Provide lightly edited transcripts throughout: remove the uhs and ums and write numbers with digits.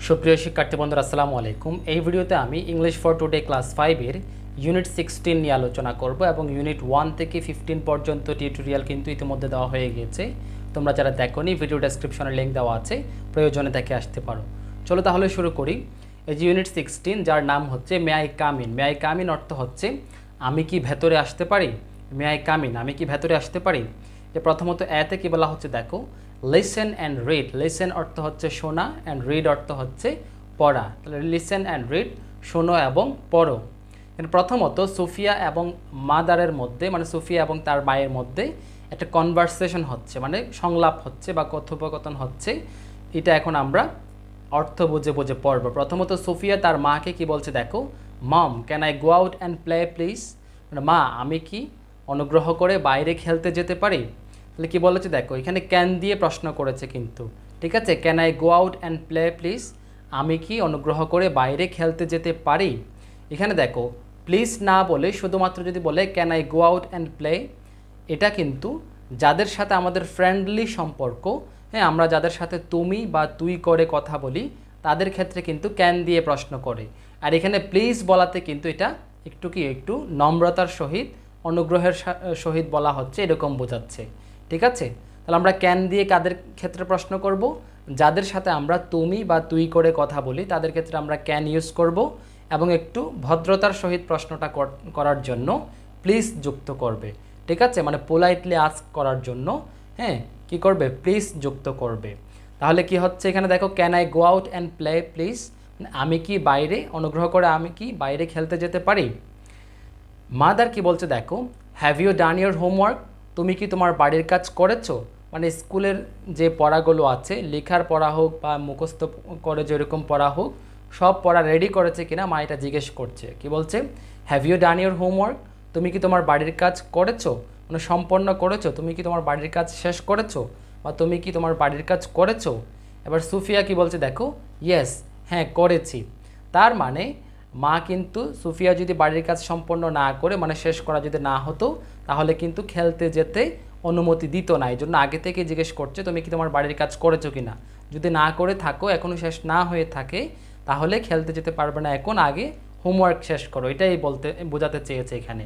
সুপ্রিয় শিক্ষার্থী বন্ধুরা আসসালামু আলাইকুম। এই ভিডিওতে আমি ইংলিশ ফর টুডে ক্লাস 5 এর ইউনিট 16 নিয়ে আলোচনা করব এবং ইউনিট 1 থেকে 15 পর্যন্ত টিউটোরিয়াল কিন্তু ইতিমধ্যে দেওয়া হয়ে গিয়েছে। তোমরা যারা দেখোনি ভিডিও ডেসক্রিপশনে লিংক দেওয়া আছে, প্রয়োজনে দেখে আসতে পারো। চলো তাহলে শুরু করি। এই যে ইউনিট 16 যার নাম হচ্ছে may I come in. May I come in অর্থ হচ্ছে আমি কি ভেতরে আসতে পারি। মে আই কাম ইন, আমি কি ভেতরে আসতে পারি। যে প্রথমত এতে কি বলা হচ্ছে দেখো, লিসেন অ্যান্ড রিড। লিসেন অর্থ হচ্ছে শোনা, অ্যান্ড রিড অর্থ হচ্ছে পড়া। তাহলে লিসেন অ্যান্ড রিড, শোনো এবং পড়ো। প্রথমত সুফিয়া এবং মাদারের মধ্যে, মানে সুফিয়া এবং তার মায়ের মধ্যে একটা কনভারসেশন হচ্ছে, মানে সংলাপ হচ্ছে বা কথোপকথন হচ্ছে। এটা এখন আমরা অর্থ বুঝে বুঝে পড়ব। প্রথমত সুফিয়া তার মাকে কি বলছে দেখো, mom can I go out and play please. মানে মা, আমি কি অনুগ্রহ করে বাইরে খেলতে যেতে পারি। তাহলে কি বলেছে দেখো, এখানে ক্যান দিয়ে প্রশ্ন করেছে কিন্তু, ঠিক আছে। Can I go out and play please, আমি কি অনুগ্রহ করে বাইরে খেলতে যেতে পারি। এখানে দেখো প্লিজ না বলে শুধুমাত্র যদি বলে can I go out and play, এটা কিন্তু যাদের সাথে আমাদের ফ্রেন্ডলি সম্পর্ক, হ্যাঁ, আমরা যাদের সাথে তুমি বা তুই করে কথা বলি তাদের ক্ষেত্রে কিন্তু ক্যান দিয়ে প্রশ্ন করে। আর এখানে প্লিজ বলাতে কিন্তু এটা একটু নম্রতার সহিত, অনুগ্রহের সহিত বলা হচ্ছে, এরকম বোঝাচ্ছে, ঠিক আছে। তাহলে আমরা ক্যান দিয়ে কাদের ক্ষেত্রে প্রশ্ন করব, যাদের সাথে আমরা তুমি বা তুই করে কথা বলি তাদের ক্ষেত্রে আমরা ক্যান ইউজ করব, এবং একটু ভদ্রতার সহিত প্রশ্নটা করার জন্য প্লিজ যুক্ত করবে, ঠিক আছে। মানে পোলাইটলি আস্ক করার জন্য, হ্যাঁ, কি করবে, প্লিজ যুক্ত করবে। তাহলে কি হচ্ছে এখানে দেখো, can I go out and play please, আমি কি বাইরে, অনুগ্রহ করে আমি কি বাইরে খেলতে যেতে পারি। মাদার কি বলছে দেখো, have you done your homework, তুমি কি তোমার বাড়ির কাজ করেছো। মানে স্কুলের যে পড়াগুলো আছে, লেখার পড়া হোক বা মুখস্থ করে যেরকম পড়া হোক, সব পড়া রেডি করেছে কিনা মা এটা জিজ্ঞেস করছে। কি বলছে, have you done your homework, তুমি কি তোমার বাড়ির কাজ করেছো, মানে সম্পন্ন করেছো, তুমি কি তোমার বাড়ির কাজ শেষ করেছো, বা তুমি কি তোমার বাড়ির কাজ করেছো। এবার সুফিয়া কি বলছে দেখো, ইয়েস, হ্যাঁ করেছি। তার মানে মা কিন্তু সুফিয়া যদি বাড়ির কাজ সম্পন্ন না করে, মানে শেষ করা যদি না হতো, তাহলে কিন্তু খেলতে যেতে অনুমতি দিত না। এই জন্য আগে থেকে জিজ্ঞেস করছে তুমি কি তোমার বাড়ির কাজ করেছো কি না। যদি না করে থাকো, এখনও শেষ না হয়ে থাকে, তাহলে খেলতে যেতে পারবে না, এখন আগে হোমওয়ার্ক শেষ করো, এটাই বোঝাতে চেয়েছে এখানে।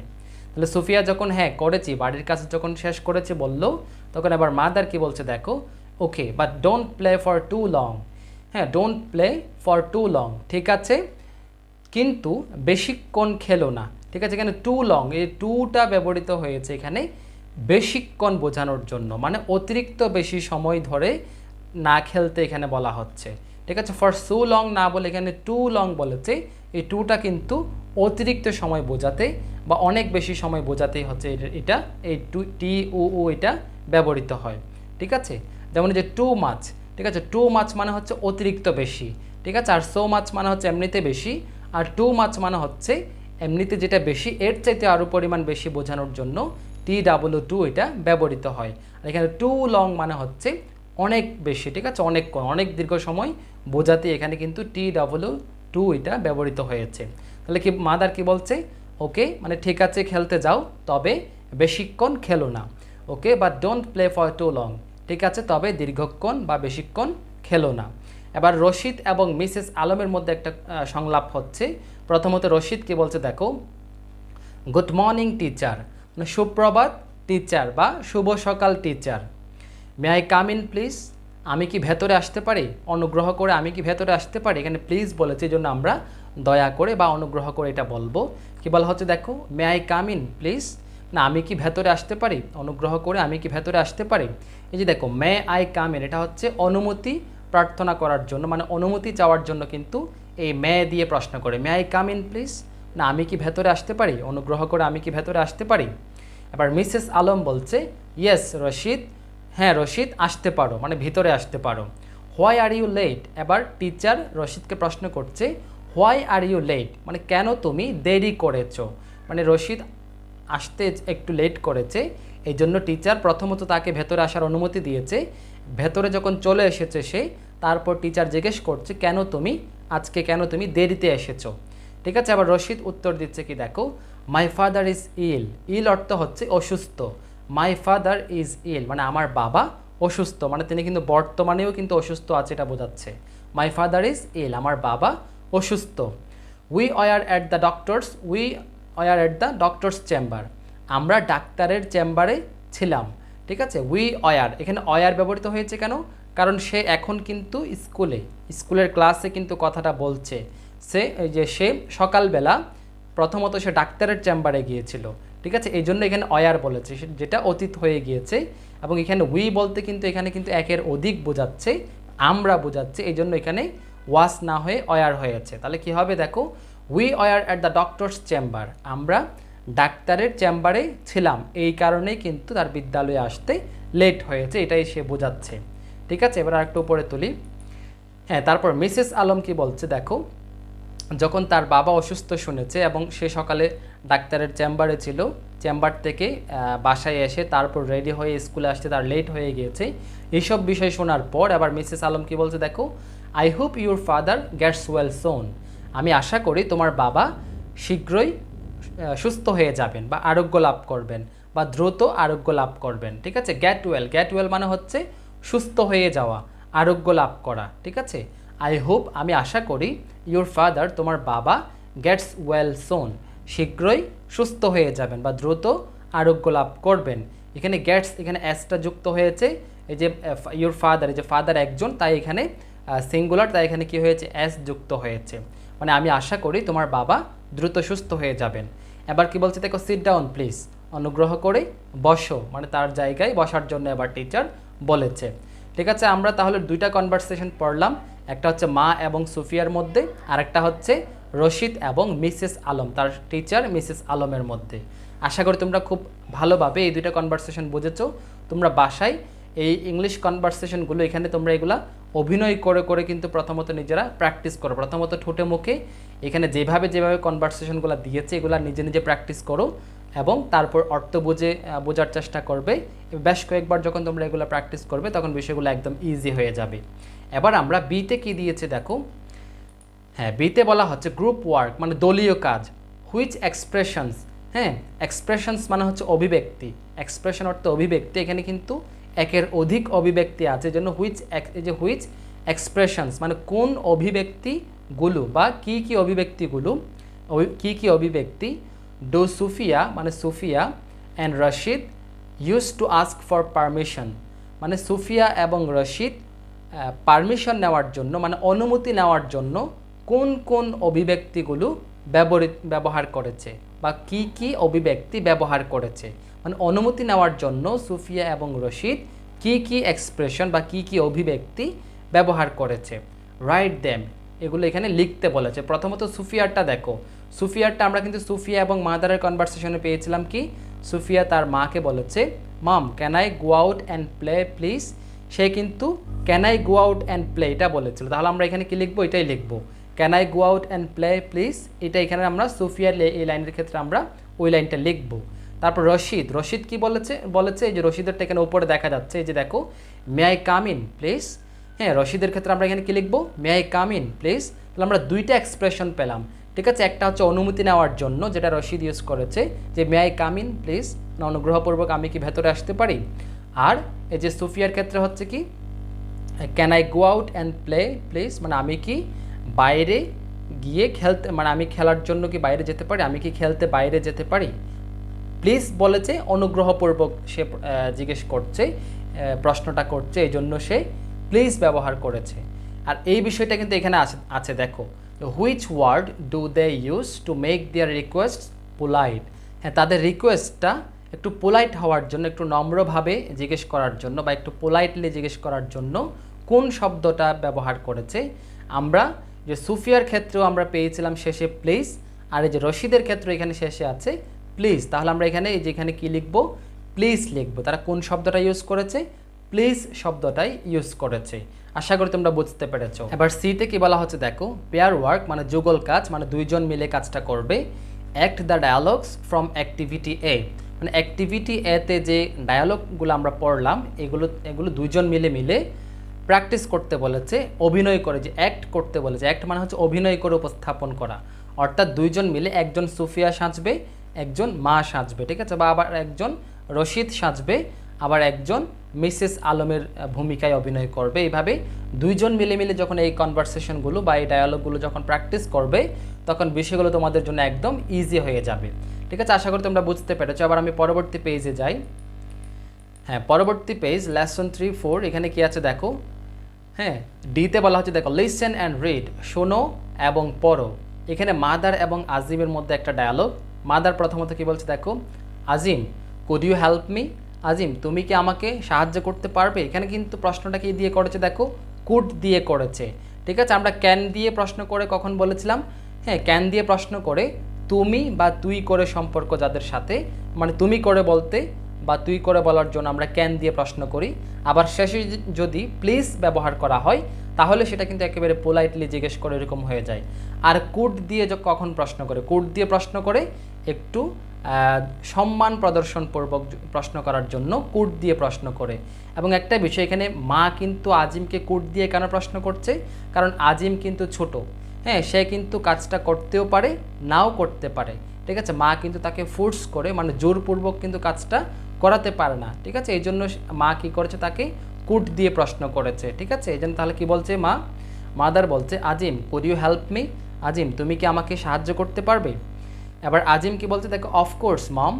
তাহলে সুফিয়া যখন হ্যাঁ করেছি, বাড়ির কাজ যখন শেষ করেছে বললো, তখন আবার মাদার কি বলছে দেখো, okay but don't play for too long. হ্যাঁ, don't play for too long, ঠিক আছে, কিন্তু বেশিক্ষণ খেলো না, ঠিক আছে। এখানে টু লং, এই টুটা ব্যবহৃত হয়েছে এখানে বেশিক্ষণ বোঝানোর জন্য, মানে অতিরিক্ত বেশি সময় ধরে না খেলতে এখানে বলা হচ্ছে, ঠিক আছে। ফর সো লং না বলে এখানে টু লং বলেছে। এই টুটা কিন্তু অতিরিক্ত সময় বোঝাতে বা অনেক বেশি সময় বোঝাতেই হচ্ছে এটা, এই টু টি ও এটা ব্যবহৃত হয়, ঠিক আছে। যেমন যে টু মাছ, ঠিক আছে, টু মাছ মানে হচ্ছে অতিরিক্ত বেশি, ঠিক আছে। আর সো মাছ মানে হচ্ছে এমনিতে বেশি, আর টু মাছ মানে হচ্ছে এমনিতে যেটা বেশি, এর চাইতে আরও পরিমাণ বেশি বোঝানোর জন্য TW2 এটা ব্যবহৃত হয়। আর এখানে টু লং মানে হচ্ছে অনেক বেশি, ঠিক আছে, অনেকক্ষণ, অনেক দীর্ঘ সময় বোঝাতে এখানে কিন্তু TW2 এটা ব্যবহৃত হয়েছে। তাহলে কি মাদার কি বলছে, ওকে মানে ঠিক আছে খেলতে যাও, তবে বেশিক্ষণ খেলো না। Okay but don't play for too long, ঠিক আছে, তবে দীর্ঘক্ষণ বা বেশিক্ষণ খেলো না। এবার রশিদ এবং মিসেস আলমের মধ্যে একটা সংলাপ হচ্ছে। প্রথমত রশিদ কি বলছে দেখো, গুড মর্নিং টিচার, মানে সুপ্রভাত টিচার বা শুভ সকাল teacher. May I come in please, আমি কি ভেতরে আসতে পারি, অনুগ্রহ করে আমি কি ভেতরে আসতে পারি। এখানে প্লিজ বলেছে, এই জন্য আমরা দয়া করে বা অনুগ্রহ করে এটা বলবো। কি বলা হচ্ছে দেখো, may I come in please, না আমি কি ভেতরে আসতে পারি, অনুগ্রহ করে আমি কি ভেতরে আসতে পারি। এই যে দেখো মে আই কাম ইন, এটা হচ্ছে অনুমতি প্রার্থনা করার জন্য, মানে অনুমতি চাওয়ার জন্য কিন্তু এই মে দিয়ে প্রশ্ন করে, may I come in please, না আমি কি ভেতরে আসতে পারি, অনুগ্রহ করে আমি কি ভেতরে আসতে পারি। এবার মিসেস আলম বলছে, ইয়েস রশিদ, হ্যাঁ রশিদ আসতে পারো, মানে ভিতরে আসতে পারো। হোয়াই আর ইউ লেট, এবার টিচার রশিদকে প্রশ্ন করছে, হোয়াই আর ইউ লেট, মানে কেন তুমি দেরি করেছো। মানে রশিদ আসতে একটু লেট করেছে, এই জন্য টিচার প্রথমত তাকে ভেতরে আসার অনুমতি দিয়েছে। ভেতরে যখন চলে এসেছে সে, তারপর টিচার জিজ্ঞেস করছে কেন তুমি দেরিতে এসেছো, ঠিক আছে। আবার রশিদ উত্তর দিচ্ছে কি দেখো, মাই ফাদার ইজ ইল, ইল অর্থ হচ্ছে অসুস্থ, মাই ফাদার ইজ ইল মানে আমার বাবা অসুস্থ, মানে তিনি কিন্তু বর্তমানেও কিন্তু অসুস্থ আছে এটা বোঝাচ্ছে। মাই ফাদার ইজ ইল, আমার বাবা অসুস্থ। We were at the doctors chamber, আমরা ডাক্তারের চেম্বারে ছিলাম। ঠিক আছে, উই ওয়ার, এখানে ওয়ার ব্যবহৃত হয়েছে কেন? কারণ সে এখন কিন্তু স্কুলের ক্লাসে কিন্তু কথাটা বলছে। সে সকালবেলা প্রথমত সে ডাক্তারের চেম্বারে গিয়েছিল। ঠিক আছে, এই জন্য এখানে ওয়ার বলেছে, যেটা অতীত হয়ে গিয়েছে। এবং এখানে উই বলতে কিন্তু এখানে কিন্তু একের অধিক বোঝাচ্ছে, আমরা বোঝাচ্ছে, এই জন্য এখানে ওয়াস না হয়ে ওয়ার হয়েছে। তাহলে কি হবে দেখো, we were at the doctors chamber, আমরা ডাক্তারের চেম্বারে ছিলাম, এই কারণেই কিন্তু তার বিদ্যালয়ে আসতে লেট হয়েছে, এটাই সে বোঝাচ্ছে। ঠিক আছে, এবার আরেকটু উপরে তুলি। হ্যাঁ, তারপর মিসেস আলম কি বলছে দেখো, যখন তার বাবা অসুস্থ শুনেছে এবং সে সকালে ডাক্তারের চেম্বারে ছিল, চেম্বার থেকে বাসায় এসে তারপর রেডি হয়ে স্কুলে আসতে তার লেট হয়ে গিয়েছে, এইসব বিষয় শোনার পর আবার মিসেস আলম কি বলছে দেখো, I hope your father gets well soon, আমি আশা করি তোমার বাবা শীঘ্রই সুস্থ হয়ে যাবেন বা আরোগ্য লাভ করবেন বা দ্রুত আরোগ্য লাভ করবেন। ঠিক আছে, গেট ওয়েল মানে হচ্ছে সুস্থ হয়ে যাওয়া, আরোগ্য লাভ করা। ঠিক আছে, আই হোপ, আমি আশা করি, ইউর ফাদার, তোমার বাবা, গেটস ওয়েল সোন, শীঘ্রই সুস্থ হয়ে যাবেন বা দ্রুত আরোগ্য লাভ করবেন। এখানে গেটস, এখানে এসটা যুক্ত হয়েছে, এই যে ইউর ফাদার, এই যে ফাদার একজন, তাই এখানে সিঙ্গুলার, তাই এখানে কি হয়েছে, এস যুক্ত হয়েছে, মানে আমি আশা করি তোমার বাবা দ্রুত সুস্থ হয়ে যাবেন। এবার কি বলছে দেখো, সিট ডাউন প্লিজ, অনুগ্রহ করে বসো, মানে তার জায়গায় বসার জন্য এবার টিচার বলেছে। ঠিক আছে, আমরা তাহলে দুইটা কনভারসেশন পড়লাম, একটা হচ্ছে মা এবং সুফিয়ার মধ্যে, আরেকটা হচ্ছে রশিদ এবং মিসেস আলম, তার টিচার মিসেস আলমের মধ্যে। আশা করি তোমরা খুব ভালোভাবে এই দুইটা কনভারসেশন বুঝেছো। তোমরা বাসায় এই ইংলিশ কনভারসেশনগুলো এখানে তোমরা এগুলা অভিনয় করে করে কিন্তু প্রথমত নিজেরা প্র্যাকটিস করো, প্রথমত ঠোঁটে মুখে এখানে যেভাবে কনভারসেশনগুলো দিয়েছে এগুলা নিজে নিজে প্র্যাকটিস করো এবং তারপর অর্থ বোঝার চেষ্টা করবে। বেশ কয়েকবার যখন তোমরা এগুলো প্র্যাকটিস করবে তখন বিষয়গুলো একদম ইজি হয়ে যাবে। এবার আমরা বিতে কি দিয়েছে দেখো, হ্যাঁ, বিতে বলা হচ্ছে গ্রুপ ওয়ার্ক, মানে দলীয় কাজ। হুইচ এক্সপ্রেশনস, হ্যাঁ, এক্সপ্রেশনস মানে হচ্ছে অভিব্যক্তি, এক্সপ্রেশন অর্থ অভিব্যক্তি, এখানে কিন্তু একের অধিক অভিব্যক্তি আছে, জন্য হুইচ এক্সপ্রেশনস মানে কোন অভিব্যক্তিগুলো বা কি অভিব্যক্তি ডো সুফিয়া মানে Sufia and Rashid use to ask for permission, মানে সুফিয়া এবং রশিদ পারমিশন নেওয়ার জন্য মানে অনুমতি নেওয়ার জন্য কোন কোন অভিব্যক্তিগুলো ব্যবহার করেছে বা কি অভিব্যক্তি ব্যবহার করেছে, মানে অনুমতি নেওয়ার জন্য সুফিয়া এবং রশিদ কি এক্সপ্রেশন বা কি অভিব্যক্তি ব্যবহার করেছে। রাইট দেম, এগুলো এখানে লিখতে বলেছে। প্রথমত সুফিয়ারটা দেখো, সুফিয়ারটা আমরা কিন্তু সুফিয়া এবং মাদারের কনভারসেশনে পেয়েছিলাম কি, সুফিয়া তার মাকে বলেছে, mum can I go out and play please, সে কিন্তু can I go out and play এটা বলেছিল। তাহলে আমরা এখানে কি লিখবো, এটাই লিখবো, can I go out and play please, এটা এখানে আমরা সুফিয়ার এই লাইনের ক্ষেত্রে আমরা ওই লাইনটা লিখবো। তারপর রশিদ কি বলেছে এই যে রশিদেরটা এখানে উপরে দেখা যাচ্ছে, এই যে দেখো, may I come in please, হ্যাঁ, রশিদের ক্ষেত্রে আমরা এখানে কি লিখবো, may I come in please. তাহলে আমরা দুইটা এক্সপ্রেশন পেলাম। ঠিক আছে, একটা হচ্ছে অনুমতি নেওয়ার জন্য যেটা রশিদ ইউজ করেছে, যে may I come in please, না অনুগ্রহপূর্বক আমি কি ভেতরে আসতে পারি। আর এই যে সুফিয়ার ক্ষেত্রে হচ্ছে কি, can I go out and play please, মানে আমি কি বাইরে গিয়ে খেলতে, মানে আমি খেলার জন্য কি বাইরে যেতে পারি, আমি কি খেলতে বাইরে যেতে পারি। প্লিজ বলেছে অনুগ্রহপূর্বক সে জিজ্ঞেস করছে, প্রশ্নটা করছে, এই জন্য সে প্লিজ ব্যবহার করেছে। আর এই বিষয়টা কিন্তু এখানে আছে দেখো, which word do they use to make their request polite, হ্যাঁ, তাদের রিকোয়েস্টটা একটু পোলাইট হওয়ার জন্য, একটু নম্রভাবে জিজ্ঞেস করার জন্য বা একটু পোলাইটলি জিজ্ঞেস করার জন্য কোন শব্দটা ব্যবহার করেছে। আমরা যে সুফিয়ার ক্ষেত্রেও আমরা পেয়েছিলাম শেষে প্লিজ, আর এই যে রশিদের ক্ষেত্রে এখানে শেষে আছে প্লিজ। তাহলে আমরা এখানে যেখানে কি লিখব, প্লিজ লিখব। তারা কোন শব্দটা ইউজ করেছে, প্লিজ শব্দটাই ইউজ করেছে। আশা করি তোমরা বুঝতে পেরেছো। এবার সিতে কি বলা হচ্ছে দেখো, পেয়ার ওয়ার্ক মানে যুগল কাজ, মানে দুইজন মিলে কাজটা করবে। Act the dialogues from activity A, মানে অ্যাক্টিভিটি এতে যে ডায়ালগগুলো আমরা পড়লাম এগুলো দুইজন মিলে প্র্যাকটিস করতে বলেছে, অভিনয় করে, যে অ্যাক্ট করতে বলেছে। অ্যাক্ট মানে হচ্ছে অভিনয় করে উপস্থাপন করা, অর্থাৎ দুইজন মিলে, একজন সুফিয়া সাজবে, একজন মা সাজবে, ঠিক আছে, বা আবার একজন রশিদ সাজবে, আবার একজন মিসেস আলমের ভূমিকায় অভিনয় করবে। এইভাবে দুইজন মিলে মিলে যখন এই কনভারসেশনগুলো বা এই ডায়ালগগুলো যখন প্র্যাকটিস করবে তখন বিষয়গুলো তোমাদের জন্য একদম ইজি হয়ে যাবে। ঠিক আছে, আশা করি তোমরা বুঝতে পেরেছো। আবার আমি পরবর্তী পেজে যাই। হ্যাঁ, পরবর্তী পেজ লেসন 3-4, এখানে কি আছে দেখো। হ্যাঁ, ডিতে বলা হচ্ছে দেখো লিসেন অ্যান্ড রিড, শোনো এবং পড়ো। এখানে মাদার এবং আজিমের মধ্যে একটা ডায়ালগ। মাদার প্রথমত কি বলছে দেখো, আজিম কুড ইউ হেল্প মি, আজিম তুমি কি আমাকে সাহায্য করতে পারবে। এখানে কিন্তু প্রশ্নটা কি দিয়ে করেছে দেখো, কুড দিয়ে করেছে। ঠিক আছে, আমরা ক্যান দিয়ে প্রশ্ন করে কখন বলেছিলাম, হ্যাঁ ক্যান দিয়ে প্রশ্ন করে তুমি বা তুই করে সম্পর্ক যাদের সাথে, মানে তুমি করে বলতে বা তুই করে বলার জন্য আমরা ক্যান দিয়ে প্রশ্ন করি। আবার শেষে যদি প্লিজ ব্যবহার করা হয় তাহলে সেটা কিন্তু একেবারে পোলাইটলি জিজ্ঞেস করে এরকম হয়ে যায়। আর কুড দিয়ে কখন প্রশ্ন করে, কুড দিয়ে প্রশ্ন করে একটু সম্মান প্রদর্শনপূর্বক প্রশ্ন করার জন্য কুড দিয়ে প্রশ্ন করে। এবং একটা বিষয় এখানে, মা কিন্তু আজিমকে কুড দিয়ে কেন প্রশ্ন করছে, কারণ আজিম কিন্তু ছোট। হ্যাঁ, সে কিন্তু কাজটা করতেও পারে নাও করতে পারে। ঠিক আছে, মা কিন্তু তাকে ফোর্স করে, মানে জোরপূর্বক কিন্তু কাজটা করাতে পারে না। ঠিক আছে, এই জন্য মা কী করেছে, তাকে কুড দিয়ে প্রশ্ন করেছে। ঠিক আছে, এই জন্য তাহলে কী বলছে মাদার বলছে আজিম কুড ইউ হেল্প মি, আজিম তুমি কি আমাকে সাহায্য করতে পারবে। এবার আজিম কি বলছে দেখো, অফকোর্স মম,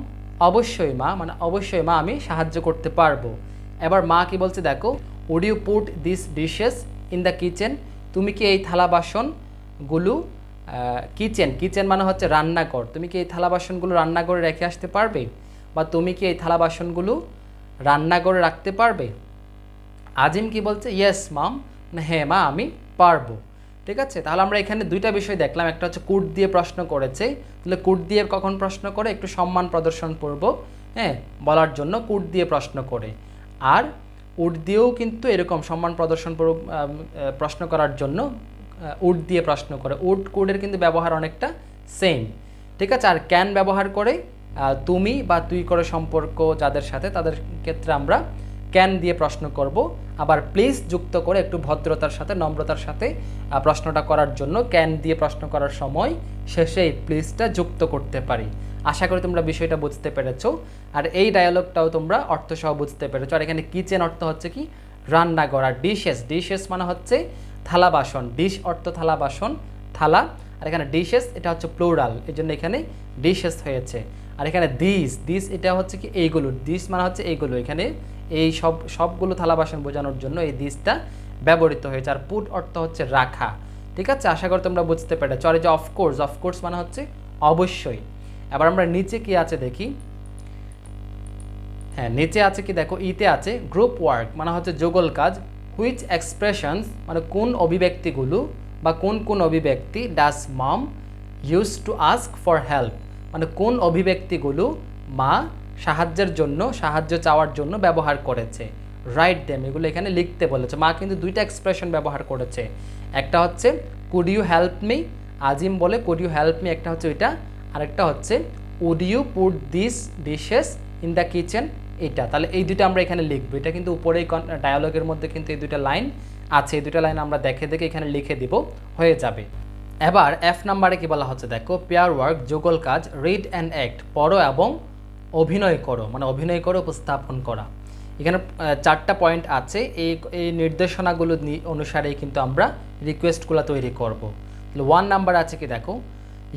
অবশ্যই মা, মানে অবশ্যই মা আমি সাহায্য করতে পারবো। এবার মা কি বলছে দেখো, would you put this dishes in the kitchen, তুমি কি এই থালা বাসনগুলো, কিচেন মানে হচ্ছে রান্নাঘর, তুমি কি এই থালা বাসনগুলো রান্নাঘরে রেখে আসতে পারবে, বা তুমি কি এই থালা বাসনগুলো রান্নাঘরে রাখতে পারবে। আজিম কি বলছে, ইয়েস মাম, হ্যাঁ মা আমি পারবো। ঠিক আছে, তাহলে আমরা এখানে দুইটা বিষয় দেখলাম, একটা হচ্ছে কুড দিয়ে প্রশ্ন করেছে, তাহলে কুড দিয়ে কখন প্রশ্ন করে, একটু সম্মান প্রদর্শনপূর্বক হ্যাঁ বলার জন্য কুড দিয়ে প্রশ্ন করে। আর উড দিয়েও কিন্তু এরকম সম্মান প্রদর্শনপূর্বক প্রশ্ন করার জন্য উড দিয়ে প্রশ্ন করে। উড কুডের কিন্তু ব্যবহার অনেকটা সেম। ঠিক আছে, আর ক্যান ব্যবহার করে তুমি বা তুই করে সম্পর্ক যাদের সাথে, তাদের ক্ষেত্রে আমরা ক্যান দিয়ে প্রশ্ন করব। আবার প্লিজ যুক্ত করে একটু ভদ্রতার সাথে নম্রতার সাথে প্রশ্নটা করার জন্য ক্যান দিয়ে প্রশ্ন করার সময় শেষে এই প্লিজটা যুক্ত করতে পারি। আশা করি তোমরা বিষয়টা বুঝতে পেরেছো। আর এই ডায়ালগটাও তোমরা অর্থসহ বুঝতে পেরেছো। আর এখানে কিচেন অর্থ হচ্ছে কি, রান্নাঘর। আর ডিশেস মানে হচ্ছে থালা বাসন, ডিশ অর্থ থালা বাসন, থালা। আর এখানে ডিশেস এটা হচ্ছে প্লুরাল, এই জন্য এখানে ডিশেস হয়েছে। আর এখানে দিস এটা হচ্ছে কি এইগুলো, দিস মানে হচ্ছে এইগুলো, এখানে এই সবগুলো থালা বাসন বোঝানোর জন্য এই দিসটা ব্যবহৃত হয়েছে। আর পুট অর্থ হচ্ছে রাখা। ঠিক আছে, আশা করি তোমরা বুঝতে পেরেছো। আর এই যে অফকোর্স মানে হচ্ছে অবশ্যই। এবার আমরা নিচে কি আছে দেখি। হ্যাঁ, নিচে আছে কি দেখো, ইতে আছে গ্রুপ ওয়ার্ক মানে হচ্ছে যুগল কাজ। হুইচ এক্সপ্রেশনস মানে কোন অভিব্যক্তিগুলো বা কোন অভিব্যক্তি does mom use to ask for help, মানে কোন অভিব্যক্তিগুলো মা সাহায্য চাওয়ার জন্য ব্যবহার করেছে। রাইট দেম, এগুলো এখানে লিখতে বলেছে। মা কিন্তু দুইটা এক্সপ্রেশন ব্যবহার করেছে, একটা হচ্ছে কুড ইউ হেল্প মি, আজিম বলে কুড ইউ হেল্প মি, একটা হচ্ছে ওইটা, আরেকটা হচ্ছে would you put this dishes in the kitchen, এটা। তাহলে এই দুইটা আমরা এখানে লিখবো। এটা কিন্তু উপরেই ডায়ালগের মধ্যে কিন্তু এই দুইটা লাইন আছে, এই দুইটা লাইন আমরা দেখে এখানে লিখে দিব, হয়ে যাবে। এবার এফ নাম্বারে কি বলা হচ্ছে দেখো, পেয়ার ওয়ার্ক যুগল কাজ, রিড অ্যান্ড অ্যাক্ট পড়ো এবং অভিনয় করো, মানে অভিনয় করে উপস্থাপন করা। এখানে 4টা পয়েন্ট আছে, এই নির্দেশনাগুলো অনুসারেই কিন্তু আমরা রিকোয়েস্টগুলো তৈরি করব। তাহলে 1 নাম্বার আছে কি দেখো,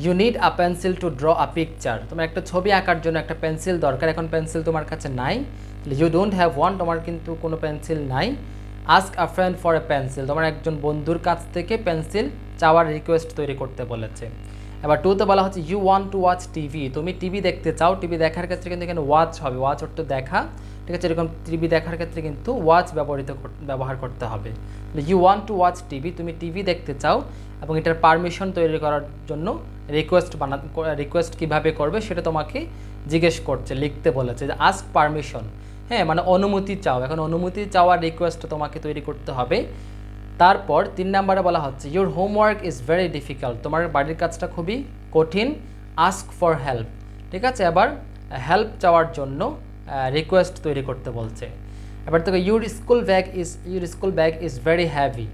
you need a pencil to draw a picture, তোমার একটা ছবি আঁকার জন্য একটা পেন্সিল দরকার। এখন পেন্সিল তোমার কাছে নাই, ইউ ডোন্ট হ্যাভ ওয়ান, তোমার কিন্তু কোনো পেন্সিল নাই। Ask a friend for a pencil, তোমার একজন বন্ধুর কাছ থেকে পেন্সিল চাওয়ার রিকোয়েস্ট তৈরি করতে বলেছে। এবার 2তে বলা হচ্ছে you want to watch TV, তুমি টিভি দেখতে চাও। টিভি দেখার ক্ষেত্রে কিন্তু এখানে ওয়াচ হবে, ওয়াচ অর্থ দেখা। ঠিক আছে, এরকম টিভি দেখার ক্ষেত্রে কিন্তু ওয়াচ ব্যবহার করতে হবে। You want to watch TV, তুমি টিভি দেখতে চাও, এবং এটার পারমিশন তৈরি করার জন্য রিকোয়েস্ট কিভাবে করবে সেটা তোমাকে জিজ্ঞেস করছে, লিখতে বলেছে যে আস্ক পারমিশন। হ্যাঁ, মানে অনুমতি চাও। এখন অনুমতি চাওয়ার রিকোয়েস্ট তোমাকে তৈরি করতে হবে। তারপর 3 নাম্বারে বলা হচ্ছে your homework is very difficult, তোমার বাড়ির কাজটা খুবই কঠিন। Ask for help. ঠিক আছে, এবার হেল্প চাওয়ার জন্য রিকোয়েস্ট তৈরি করতে বলছে। এবার দেখো your school bag is very heavy,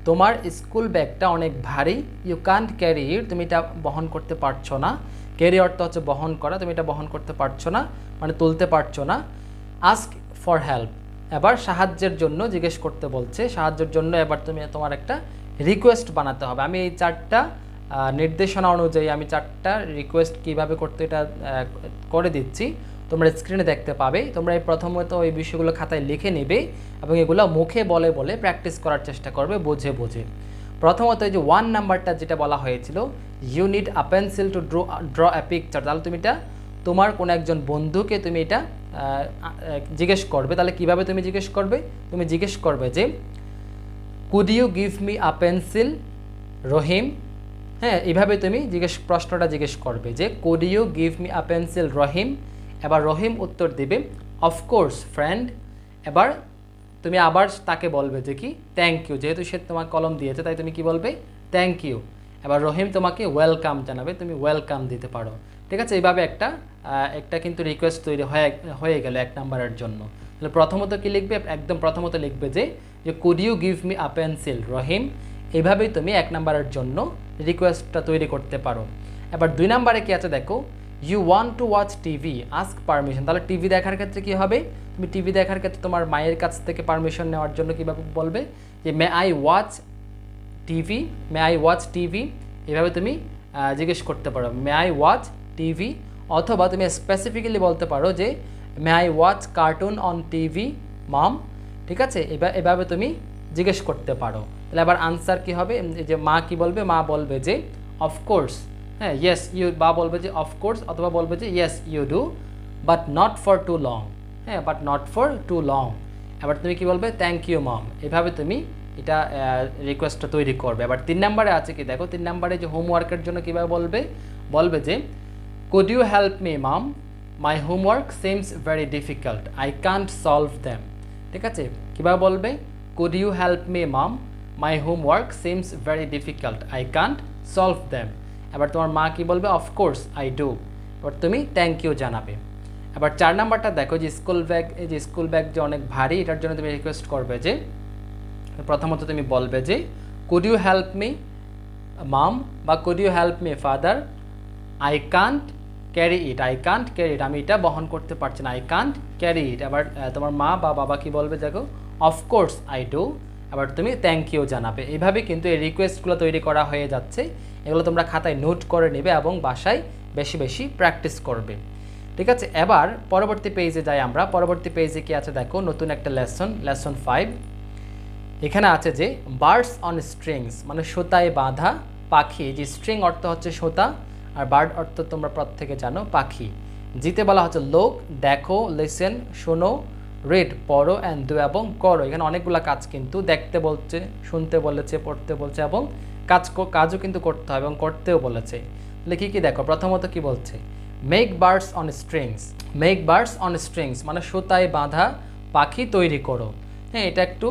তোমার স্কুল ব্যাগটা অনেক ভারী। ইউ কান্ট ক্যারি ইট, তুমি এটা বহন করতে পারছো না। ক্যারি অর্থ হচ্ছে বহন করা, তুমি এটা বহন করতে পারছো না, মানে তুলতে পারছো না। আস্ক ফর হেল্প, এবার সাহায্যের জন্য জিজ্ঞেস করতে বলছে, সাহায্যের জন্য এবার তুমি তোমার একটা রিকোয়েস্ট বানাতে হবে। আমি এই চারটা নির্দেশনা অনুযায়ী আমি চারটা রিকোয়েস্ট কিভাবে করতে এটা করে দিচ্ছি, তোমরা স্ক্রিনে দেখতে পাবে। তোমরা এই প্রথমত এই বিষয়গুলো খাতায় লিখে নেবে এবং এগুলো মুখে বলে বলে প্র্যাকটিস করার চেষ্টা করবে বুঝে বুঝে। প্রথমত এই যে 1 নাম্বারটা যেটা বলা হয়েছিল, you need a pencil to draw a picture, তাহলে তুমি এটা তোমার কোনো একজন বন্ধুকে তুমি এটা জিজ্ঞেস করবে। তাহলে কিভাবে তুমি জিজ্ঞেস করবে? তুমি জিজ্ঞেস করবে যে could you give me a pencil Rahim. হ্যাঁ, এইভাবে তুমি প্রশ্নটা জিজ্ঞেস করবে যে could you give me a pencil Rahim. এবার রহিম উত্তর দেবে অফকোর্স ফ্রেন্ড। এবার তুমি আবার তাকে বলবে যে কি থ্যাংক ইউ, যেহেতু সে তোমাকে কলম দিয়েছে তাই তুমি কি বলবে থ্যাংক ইউ। এবার রহিম তোমাকে ওয়েলকাম জানাবে, তুমি ওয়েলকাম দিতে পারো। ঠিক আছে, এইভাবে একটা কিন্তু রিকোয়েস্ট তৈরি হয়ে গেল 1 নাম্বারের জন্য। তাহলে প্রথমত কি লিখবে? একদম প্রথমত লিখবে যে could you give me a pencil Rahim. এইভাবেই তুমি 1 নাম্বারের জন্য রিকোয়েস্টটা তৈরি করতে পারো। এবার 2 নাম্বারে কি আছে দেখো, you want to watch TV ask permission. তাহলে টিভি দেখার ক্ষেত্রে কি হবে? তুমি টিভি দেখার ক্ষেত্রে তোমার মায়ের কাছ থেকে পারমিশন নেওয়ার জন্য কীভাবে বলবে যে may I watch TV, May I watch TV. এভাবে তুমি জিজ্ঞেস করতে পারো মে আই ওয়াচ টিভি। অথবা তুমি স্পেসিফিক্যালি বলতে পারো যে may I watch cartoon on TV mom. ঠিক আছে, এভাবে তুমি জিজ্ঞেস করতে পারো। তাহলে আবার আনসার কি হবে? যে মা কি বলবে? মা বলবে যে অফকোর্স, হ্যাঁ ইয়েস ইউ, বা বলবে যে অফকোর্স, অথবা বলবে যে yes you do but not for too long. হ্যাঁ, but not for too long. এবার তুমি কি বলবে? Thank you mom. এভাবে তুমি এটা রিকোয়েস্টটা তৈরি করবে। এবার 3 নাম্বারে আছে কি দেখো, 3 নাম্বারে যে হোমওয়ার্কের জন্য কীভাবে বলবে যে could you help me mom, my homework seems very difficult, I can't solve them. ঠিক আছে, কীভাবে বলবে? Could you help me mom, my homework seems very difficult, I can't solve them. এবার তোমার মা কি বলবে? Of course I do. এবার তুমি থ্যাংক ইউ জানাবে। এবার 4 নাম্বারটা দেখো, যে স্কুল ব্যাগ, এই যে স্কুল ব্যাগ যে অনেক ভারী, এটার জন্য তুমি রিকোয়েস্ট করবে যে প্রথমত তুমি বলবে যে could you help me mum, বা could you help me father, I can't carry it, I can't carry it, আমি এটা বহন করতে পারছি না, আই কান্ট ক্যারি ইট। এবার তোমার মা বা বাবা কি বলবে দেখো অফকোর্স আই ডু। এবার তুমি থ্যাংক ইউ জানাবে। এইভাবে কিন্তু এই রিকোয়েস্টগুলো তৈরি করা হয়ে যাচ্ছে। এগুলো তোমরা খাতায় নোট করে নেবে এবং বাসায় বেশি বেশি প্র্যাকটিস করবে। ঠিক আছে, এবার পরবর্তী পেজে যাই আমরা। পরবর্তী পেজে কি আছে দেখো, নতুন একটা লেসন 5। এখানে আছে যে বার্ডস অন স্ট্রিংস, মানে সুতায় বাঁধা পাখি। যে স্ট্রিং অর্থ হচ্ছে সুতা, আর বার্ড অর্থ তোমরা প্রত্যেকে জানো পাখি। জিতে বলা হচ্ছে লোক, দেখো, লিসেন, শোনো, রিড পড়ো, অ্যান্ড ডু এবং করো। এখানে অনেকগুলো কাজ কিন্তু দেখতে বলছে, শুনতে বলেছে, পড়তে বলছে এবং কাজও কিন্তু করতে হবে এবং করতেও বলেছে। তাহলে কী দেখো, প্রথমত কি বলছে, make birds on strings. Make birds on strings মানে সুতায় বাঁধা পাখি তৈরি করো। হ্যাঁ, এটা একটু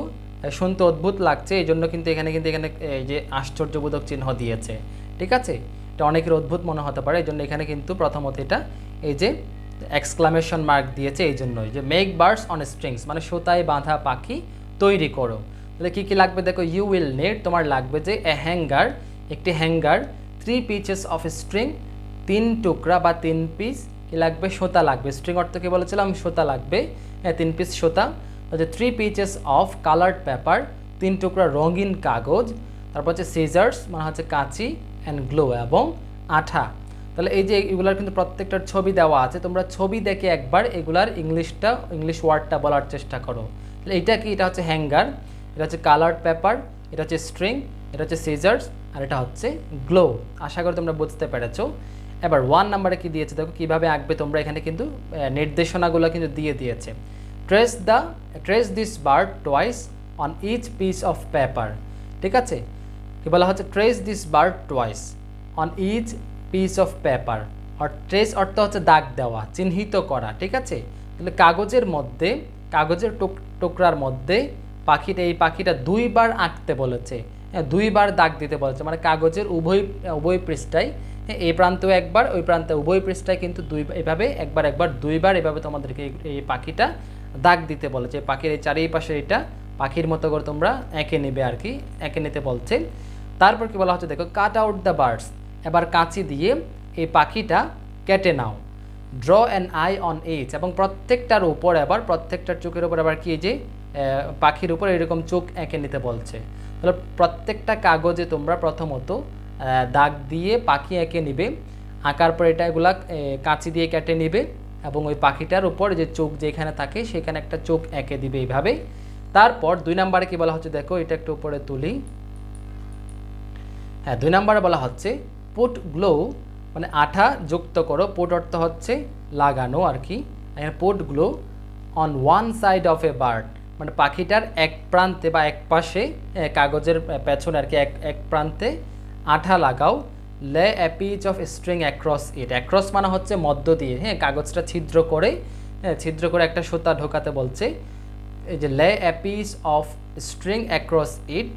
শুনতে অদ্ভুত লাগছে, এই জন্য কিন্তু এখানে এই যে আশ্চর্যবোধক চিহ্ন দিয়েছে। ঠিক আছে, এটা অনেকের অদ্ভুত মনে হতে পারে, এই জন্য এখানে কিন্তু প্রথমত এটা এই যে এক্সক্লামেশন মার্ক দিয়েছে, এই জন্যই যে মেক বার্ডস অন স্ট্রিংস মানে সুতায় বাঁধা পাখি তৈরি করো। তাহলে কী কী লাগবে দেখো, ইউ উইল নিড, তোমার লাগবে যে এ হ্যাঙ্গার, একটি হ্যাঙ্গার, 3 পিসেস অফ স্ট্রিং, 3 টুকরা বা 3 পিস কি লাগবে, সুতা লাগবে। স্ট্রিং অর্থ কি বলেছিলাম, সুতা লাগবে। হ্যাঁ, 3 পিস সুতা। 3 পিসেস অফ কালার্ড পেপার, 3 টুকরা রঙিন কাগজ। তারপর হচ্ছে সিজার্স মানে হচ্ছে কাঁচি, অ্যান্ড গ্লো এবং আঠা। তাহলে এই যে এগুলার কিন্তু প্রত্যেকটার ছবি দেওয়া আছে, তোমরা ছবি দেখে একবার এগুলার ইংলিশ ওয়ার্ডটা বলার চেষ্টা করো। তাহলে এটা কি, এটা হচ্ছে হ্যাঙ্গার, এটা হচ্ছে কালার্ড পেপার, এটা হচ্ছে স্ট্রিং, এটা হচ্ছে সিজার্স, আর এটা হচ্ছে গ্লো। আশা করি তোমরা বুঝতে পেরেছো। এবার 1 নাম্বারে কি দিয়েছে দেখো, কীভাবে আঁকবে তোমরা, এখানে কিন্তু নির্দেশনাগুলো কিন্তু দিয়ে দিয়েছে। Trace this bird twice on each piece of paper. ঠিক আছে, কি বলা হচ্ছে, trace this bird twice on each piece of paper. আর ট্রেস অর্থ হচ্ছে দাগ দেওয়া, চিহ্নিত করা। ঠিক আছে, তাহলে কাগজের টুকরার মধ্যে এই পাখিটা 2 বার আঁকতে বলেছে। 2 বার দাগ দিতে বলেছে, মানে কাগজের উভয় পৃষ্ঠায়, এই প্রান্তেও একবার, ওই প্রান্তে উভয় পৃষ্ঠায় কিন্তু এভাবে একবার 2 বার এভাবে তোমাদেরকে এই পাখিটা দাগ দিতে বলেছে। পাখির এই চারিপাশে এটা পাখির মতো করে তোমরা এঁকে নেবে আর কি, এঁকে নিতে বলছে। তারপর কি বলা হচ্ছে দেখো, কাট আউট দ্য বার্ডস, এবার কাঁচি দিয়ে এই পাখিটা কেটে নাও। Draw an eye on each, এবং প্রত্যেকটার উপর আবার প্রত্যেকটার চোখের উপর আবার কি যে পাখির উপর এরকম চোখ এঁকে নিতে বলছে। তাহলে প্রত্যেকটা কাগজে তোমরা প্রথমত দাগ দিয়ে পাখি এঁকে নিবে, আঁকার পর এগুলা কাঁচি দিয়ে কেটে নিবে এবং ওই পাখিটার উপর যে চোখ যেখানে থাকে সেখানে একটা চোখ এঁকে দিবে এইভাবে। তারপর 2 নম্বরে কি বলা হচ্ছে দেখো, এটা একটু উপরে তুলি। হ্যাঁ, 2 নম্বরে বলা হচ্ছে পুট গ্লো, মানে আঠা যুক্ত করো। পুট অর্থ হচ্ছে লাগানো আর কি। এখানে put glow on one side of a bird, মানে পাখিটার এক প্রান্তে বা এক পাশে কাগজের পেছনে আর কি এক প্রান্তে আঠা লাগাও। Lay a piece of string across it, across মানে হচ্ছে মধ্য দিয়ে, হ্যাঁ কাগজটা ছিদ্র করে একটা সুতা ঢোকাতে বলছে। এই যে lay a piece of string across it,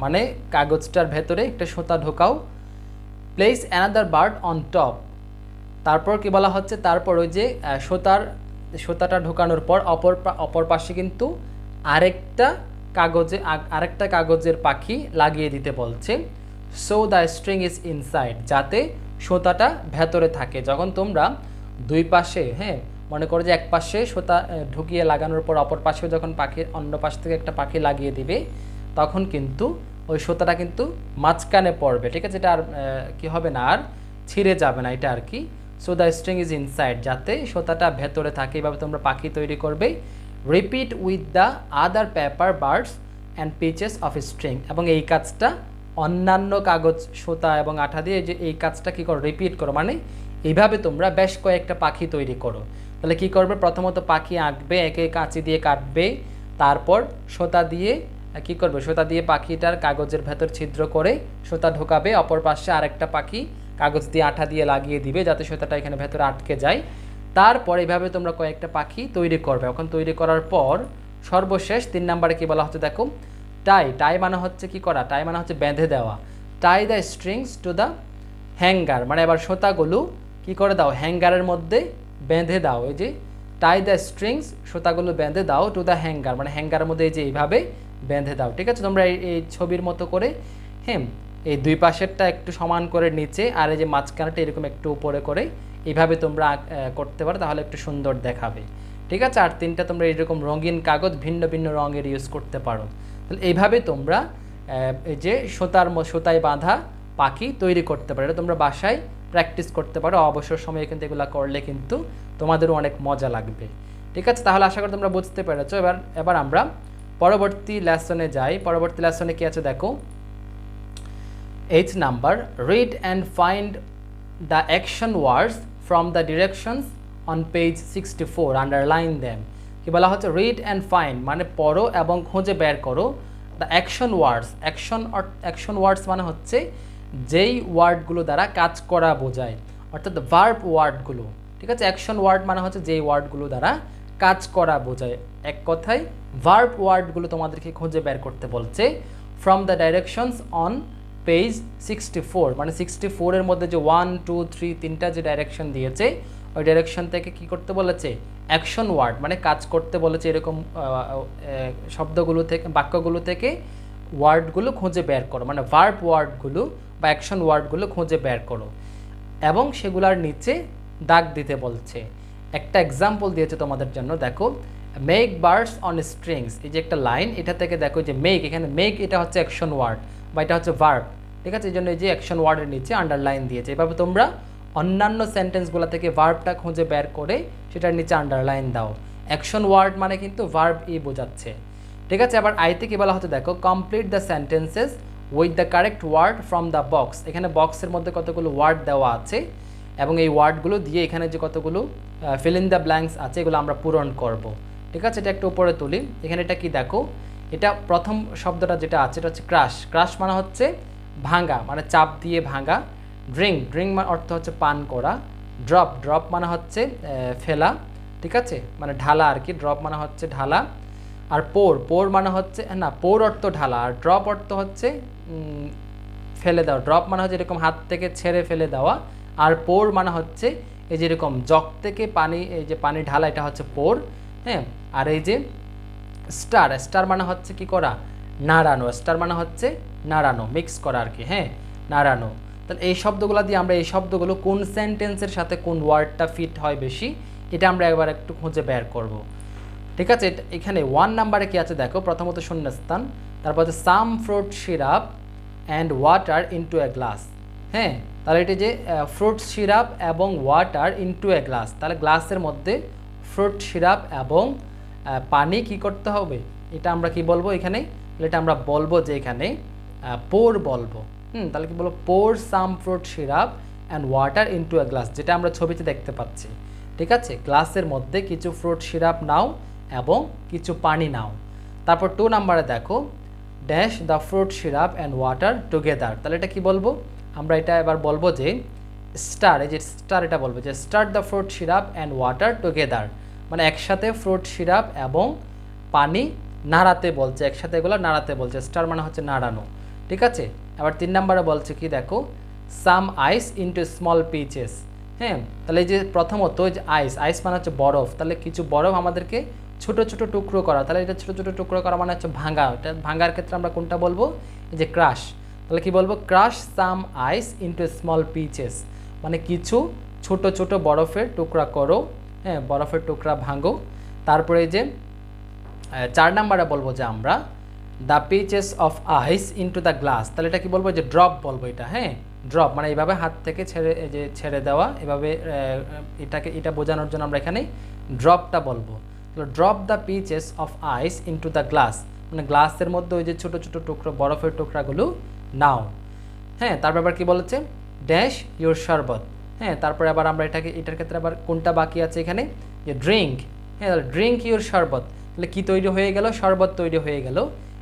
মানে কাগজটার ভেতরে একটা সুতা ঢোকাও। Place another bird on top, তারপর কি বলা হচ্ছে, তারপর ওই যে সুতাটা ঢোকানোর পর অপর পাশে কিন্তু আরেকটা কাগজের পাখি লাগিয়ে দিতে বলছে। So the string is inside, যাতে সুতাটা ভেতরে থাকে। যখন তোমরা দুই পাশে, হ্যাঁ মনে করো যে এক পাশে সুতা ঢুকিয়ে লাগানোর পর অপর পাশেও যখন অন্য পাশ থেকে একটা পাখি লাগিয়ে দিবে, তখন কিন্তু ওই সুতাটা কিন্তু মাঝখানে পড়বে, ঠিক আছে? এটা আর কি হবে না, আর ছিঁড়ে যাবে না, এটা আর কি। So the string is inside, যাতে সুতাটা ভেতরে থাকে। এইভাবে তোমরা পাখি তৈরি করবে। Repeat with the other paper birds and peaches of string, এবং এই কাজটা অন্যান্য কাগজ সুতা এবং আঠা দিয়ে যে এই কাজটা কী করো, রিপিট করো। মানে এইভাবে তোমরা বেশ কয়েকটা পাখি তৈরি করো। তাহলে কি করবে, প্রথমত পাখি আঁকবে, একে কাঁচি দিয়ে কাটবে, তারপর সুতা দিয়ে কি করবে, সুতা দিয়ে পাখিটার কাগজের ভেতর ছিদ্র করে সুতা ঢোকাবে, অপর পাশে আরেকটা পাখি কাগজ দিয়ে আঠা দিয়ে লাগিয়ে দিবে যাতে সুতাটা এখানে ভেতরে আটকে যায়। তারপর এইভাবে তোমরা কয়েকটা পাখি তৈরি করবে। এখন তৈরি করার পর সর্বশেষ 3 নম্বরে কি বলা হচ্ছে দেখো, টাই মানে হচ্ছে কি করা, টাই মানে হচ্ছে বেঁধে দেওয়া। Tie the strings to the hanger, মানে এবার সুতাগুলো কি করে দাও, হ্যাঙ্গারের মধ্যে বেঁধে দাও। এই যে টাই দ্য স্ট্রিংস, সুতাগুলো বেঁধে দাও টু দ্য হ্যাঙ্গার, মানে হ্যাঙ্গারের মধ্যে এই যে এইভাবে বেঁধে দাও, ঠিক আছে? তোমরা এই ছবির মতো করে, হ্যাঁ এই দুই পাশেরটা একটু সমান করে নিচে আর এই যে মাঝখানেটা এরকম একটু উপরে করে এইভাবে তোমরা করতে পারো, তাহলে একটু সুন্দর দেখাবে, ঠিক আছে? আর 3টা তোমরা এরকম রঙিন কাগজ ভিন্ন ভিন্ন রঙের ইউজ করতে পারো। তাহলে এইভাবে তোমরা এই যে সুতায় বাঁধা পাখি তৈরি করতে পারো। এটা তোমরা বাসায় প্র্যাকটিস করতে পারো অবসর সময়ে, কিন্তু এগুলো করলে কিন্তু তোমাদেরও অনেক মজা লাগবে, ঠিক আছে? তাহলে আশা করি তোমরা বুঝতে পেরেছো। এবার আমরা পরবর্তী লেসনে যাই। পরবর্তী লেসনে কি আছে দেখো, 8 number, read and find the action words from the directions on page 64, underline them. কি বলা হচ্ছে, রিড অ্যান্ড ফাইন্ড মানে পড়ো এবং খুঁজে বের করো দ্য অ্যাকশন ওয়ার্ডস। অ্যাকশন ওয়ার্ডস মানে হচ্ছে যেই ওয়ার্ডগুলো দ্বারা কাজ করা বোঝায়, অর্থাৎ ভার্ব ওয়ার্ডগুলো, ঠিক আছে? অ্যাকশন ওয়ার্ড মানে হচ্ছে যেই ওয়ার্ডগুলো দ্বারা কাজ করা বোঝায়। এক কথায় ভার্ব ওয়ার্ডগুলো তোমাদেরকে খুঁজে বের করতে বলছে। From the directions on page 64, মানে 64-এর মধ্যে যে 1, 2, 3 3টা যে ডাইরেকশন দিয়েছে, ওই ডাইরেকশন থেকে কি করতে বলেছে, অ্যাকশন ওয়ার্ড মানে কাজ করতে বলেছে। এরকম শব্দগুলো থেকে, বাক্যগুলো থেকে ওয়ার্ডগুলো খুঁজে বের করো, মানে ভার্ব ওয়ার্ডগুলো বা অ্যাকশন ওয়ার্ডগুলো খুঁজে বের করো এবং সেগুলোর নিচে দাগ দিতে বলছে। একটা এক্সাম্পল দিয়েছে তোমাদের জন্য, দেখো মেক বার্ডস অন স্ট্রিংস, এই যে একটা লাইন, এটা থেকে দেখো যে মেক, এখানে মেক এটা হচ্ছে অ্যাকশন ওয়ার্ড বা এটা হচ্ছে ভার্ব, ঠিক আছে? এই জন্য এই যে অ্যাকশন ওয়ার্ডের নিচে আন্ডারলাইন দিয়েছে। এভাবে তোমরা অন্যান্য সেন্টেন্সগুলো থেকে ভার্বটা খুঁজে বের করে সেটার নিচে আন্ডারলাইন দাও। অ্যাকশন ওয়ার্ড মানে কিন্তু ভার্ব ই বোঝাচ্ছে, ঠিক আছে? আবার আইতে কি বলা হচ্ছে দেখো, complete the sentences with the correct word from the box. এখানে বক্সের মধ্যে কতগুলো ওয়ার্ড দেওয়া আছে এবং এই ওয়ার্ডগুলো দিয়ে এখানে যে কতগুলো ফিল ইন দ্য ব্ল্যাঙ্কস আছে এগুলো আমরা পূরণ করব, ঠিক আছে? এটা একটু উপরে তুলি। এখানে এটা কি দেখো, এটা প্রথম শব্দটা যেটা আছে এটা হচ্ছে ক্রাশ। ক্রাশ মানে হচ্ছে ভাঙা, মানে চাপ দিয়ে ভাঙা। ড্রিঙ্ক মানে অর্থ হচ্ছে পান করা। ড্রপ মানে হচ্ছে ফেলা, ঠিক আছে? মানে ঢালা আর কি। ড্রপ মানে হচ্ছে ঢালা। আর পোর মানে হচ্ছে, না পোর অর্থ ঢালা, আর ড্রপ অর্থ হচ্ছে ফেলে দেওয়া। ড্রপ মানে হচ্ছে এরকম হাত থেকে ছেড়ে ফেলে দেওয়া, আর পোর মানে হচ্ছে এই যে এরকম জগ থেকে পানি, এই যে পানি ঢালা, এটা হচ্ছে পোর, হ্যাঁ? আর এই যে স্টার মানে হচ্ছে কি করা, নাড়ানো। স্টার মানে হচ্ছে নাড়ানো, মিক্স করা আর কি, হ্যাঁ নাড়ানো। তাহলে এই শব্দগুলো দিয়ে আমরা এই শব্দগুলো কোন সেন্টেন্সের সাথে কোন ওয়ার্ডটা ফিট হয় বেশি, এটা আমরা একবার একটু খুঁজে বের করব। ঠিক আছে, এখানে 1 নাম্বারে কি আছে দেখো, প্রথমত শূন্যস্থান, তারপর হচ্ছে সাম fruit syrup and water into a glass. হ্যাঁ, তাহলে এটি যে ফ্রুট সিরাপ এবং ওয়াটার ইনটু এ গ্লাস, তাহলে গ্লাসের মধ্যে ফ্রুট সিরাপ এবং পানি কি করতে হবে, এটা আমরা কি বলবো এখানে, এটা আমরা বলবো যে এখানে পোর বলবো। তাহলে কি বলবো, pour some fruit syrup and water into a glass, যেটা আমরা ছবিতে দেখতে পাচ্ছি। ঠিক আছে, গ্লাসের মধ্যে কিছু ফ্রুট সিরাপ নাও এবং কিছু পানি নাও। তারপর 2 নাম্বারে দেখো, dash the fruit syrup and water together, তাহলে এটা কি বলবো, আমরা এটা এবার বলবো যে স্টার, এই যে স্টার, এটা বলবো যে start the fruit syrup and water together, মানে একসাথে ফ্রুট সিরাপ এবং পানি নাড়াতে বলছে, একসাথে এগুলো নাড়াতে বলছে, স্টার মানে হচ্ছে নাড়ানো। ঠিক আছে, আবার 3 নাম্বারে বলছে কি দেখো, সাম আইস ইনটু স্মল পিচেস। হ্যাঁ, তাহলে এই যে প্রথমত যে আইস, আইস মানে হচ্ছে বরফ, তাহলে কিছু বরফ আমাদেরকে ছোট ছোট টুকরো করা, তাহলে এটা ছোট ছোট টুকরো করা মানে হচ্ছে ভাঙা, এটা ভাঙার ক্ষেত্রে আমরা কোনটা বলবো, এই যে ক্রাশ। তাহলে কি বলবো, ক্রাশ সাম আইস ইনটু স্মল পিচেস, মানে কিছু ছোট ছোট বরফের টুকরা করো, হ্যাঁ, বরফের টুকরা ভাঙো। তারপরে এই যে 4 নাম্বারে বলবো যে আমরা the pieces of ice into the glass, তাহলে এটা কি বলবো, যে ড্রপ বলবো এটা। হ্যাঁ, ড্রপ মানে এইভাবে হাত থেকে ছেড়ে দেওয়া, এভাবে এটা বোঝানোর জন্য আমরা এখানে ড্রপটা বলবো। Drop the pieces of ice into the glass, মানে গ্লাসের মধ্যে ওই যে ছোট ছোট টুকরো বরফের টুকরাগুলো নাও। হ্যাঁ, তারপর আবার কি বলেছে, ড্যাশ ইউর শরবত। হ্যাঁ, তারপরে আবার আমরা এটার ক্ষেত্রে আবার কোনটা বাকি আছে এখানে, যে ড্রিঙ্ক। হ্যাঁ, তাহলে ড্রিঙ্ক ইউর শরবত, তাহলে কি তৈরি হয়ে গেল, শরবত তৈরি হয়ে গেল।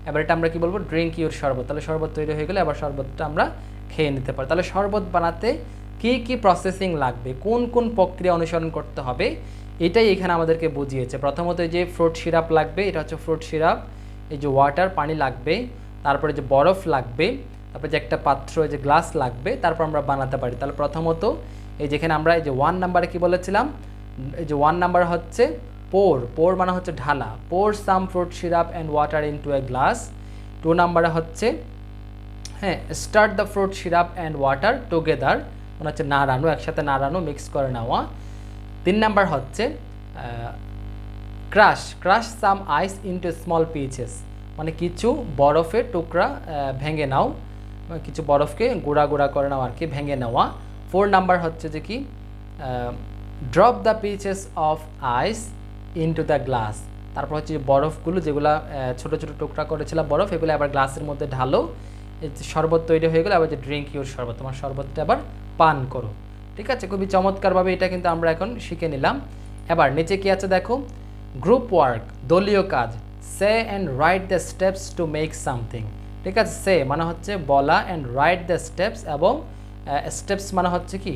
এবার এটা আমরা কি বলবো, ড্রিঙ্ক ইউর শরবত, তাহলে শরবত তৈরি হয়ে গেলে আবার শরবতটা আমরা খেয়ে নিতে পারি। তাহলে শরবত বানাতে কি কি প্রসেসিং লাগবে, কোন কোন প্রক্রিয়া অনুসরণ করতে হবে, এটাই এখানে আমাদেরকে বুঝিয়েছে। প্রথমত এই যে ফ্রুট সিরাপ লাগবে, এটা হচ্ছে ফ্রুট সিরাপ, এই যে ওয়াটার পানি লাগবে, তারপরে যে বরফ লাগবে, তারপরে যে একটা পাত্র, এই যে গ্লাস লাগবে, তারপর আমরা বানাতে পারি। তাহলে প্রথমত এই যেখানে আমরা এই যে 1 নাম্বারে কি বলেছিলাম, এই যে 1 নাম্বার হচ্ছে পোর, পোর মানে হচ্ছে ঢালা, pour some fruit syrup and water into a glass. 2 নাম্বারে হচ্ছে হ্যাঁ, stir the fruit syrup and water together, মানে হচ্ছে নাড়ানো, একসাথে নাড়ানো, মিক্স করে নেওয়া। 3 নাম্বার হচ্ছে ক্রাশ, ক্রাশ সাম আইস ইনটু স্মল পিচেস, মানে কিছু বরফের টুকরা ভেঙে নাও, কিছু বরফকে গুঁড়া গুঁড়া করে নাও আর কি, ভেঙে নেওয়া। 4 নাম্বার হচ্ছে যে কি drop the pieces of ice into the glass, তারপর হচ্ছে বরফগুলো যেগুলো ছোট ছোট টুকরা করেছিলাম বরফ, এগুলো আবার গ্লাসের মধ্যে ঢালো, শরবত তৈরি হয়ে গেলে আবার যে ড্রিঙ্ক ইউর শরবত, তোমার শরবতটা আবার পান করো। ঠিক আছে, খুবই চমৎকারভাবে এটা কিন্তু আমরা এখন শিখে নিলাম। এবার নিচে কি আছে দেখো, গ্রুপ ওয়ার্ক, দলীয় কাজ, say and write the steps to make something. ঠিক আছে, সে মানে হচ্ছে বলা, অ্যান্ড রাইট দ্য স্টেপস, এবং স্টেপস মানে হচ্ছে কি,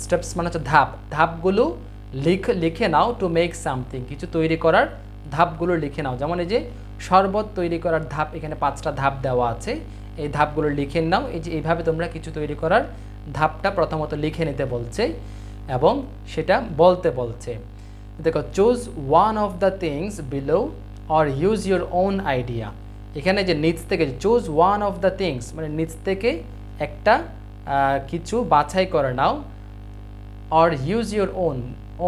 স্টেপস মানে হচ্ছে ধাপ, ধাপগুলো লিখে নাও, টু মেক সামথিং, কিছু তৈরি করার ধাপগুলো লিখে নাও। যেমন এই যে শরবত তৈরি করার ধাপ, এখানে 5টা ধাপ দেওয়া আছে, এই ধাপগুলো লিখে নাও। এই যে এইভাবে তোমরা কিছু তৈরি করার ধাপটা প্রথমত লিখে নিতে বলছে এবং সেটা বলতে বলছে। দেখো, choose one of the things below or use your own idea, এখানে যে নিচ থেকে choose one of the things, মানে নিচ থেকে একটা কিছু বাছাই করে নাও, or use your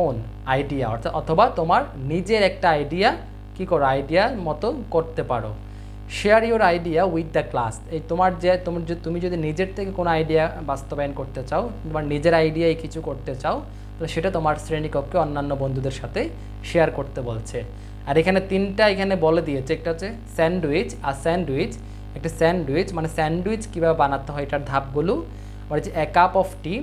own idea, অর্থাৎ অথবা তোমার নিজের একটা আইডিয়া কি করো, আইডিয়ার মতো করতে পারো। Share your idea with the class, এই তুমি যদি নিজের থেকে কোনো আইডিয়া বাস্তবায়ন করতে চাও, তোমার নিজের আইডিয়ায় কিছু করতে চাও, তাহলে সেটা তোমার শ্রেণীকক্ষে অন্যান্য বন্ধুদের সাথে শেয়ার করতে বলছে। আর এখানে 3টা এখানে বলে দিয়েছে, একটা হচ্ছে স্যান্ডউইচ, আর স্যান্ডউইচ, একটা স্যান্ডউইচ মানে স্যান্ডউইচ কীভাবে বানাতে হয় এটার ধাপগুলো, আর হচ্ছে 1 কাপ অফ টি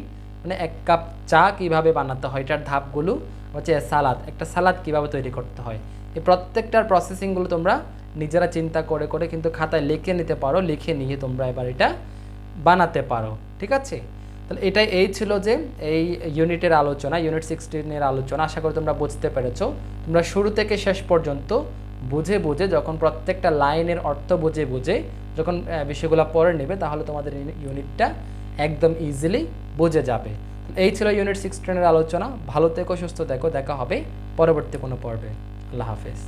মানে 1 কাপ চা কীভাবে বানাতে হয় এটার ধাপগুলো, হচ্ছে সালাদ, একটা সালাদ কীভাবে তৈরি করতে হয়, এই প্রত্যেকটার প্রসেসিংগুলো তোমরা নিজেরা চিন্তা করে করে কিন্তু খাতায় লিখে নিতে পারো, লিখে নিয়ে তোমরা এবার এটা বানাতে পারো। ঠিক আছে, তাহলে এই ছিল যে এই ইউনিটের আলোচনা, ইউনিট 16-এর আলোচনা। আশা করি তোমরা বুঝতে পেরেছো। তোমরা শুরু থেকে শেষ পর্যন্ত বুঝে বুঝে, যখন প্রত্যেকটা লাইনের অর্থ বুঝে বুঝে যখন বিষয়গুলো পড়ে নেবে, তাহলে তোমাদের ইউনিটটা একদম ইজিলি বুঝে যাবে। এই ছিল ইউনিট 16-এর আলোচনা। ভালো থেকো, সুস্থ থেকো, দেখা হবে পরবর্তী কোনো পর্বে। আল্লাহ হাফেজ।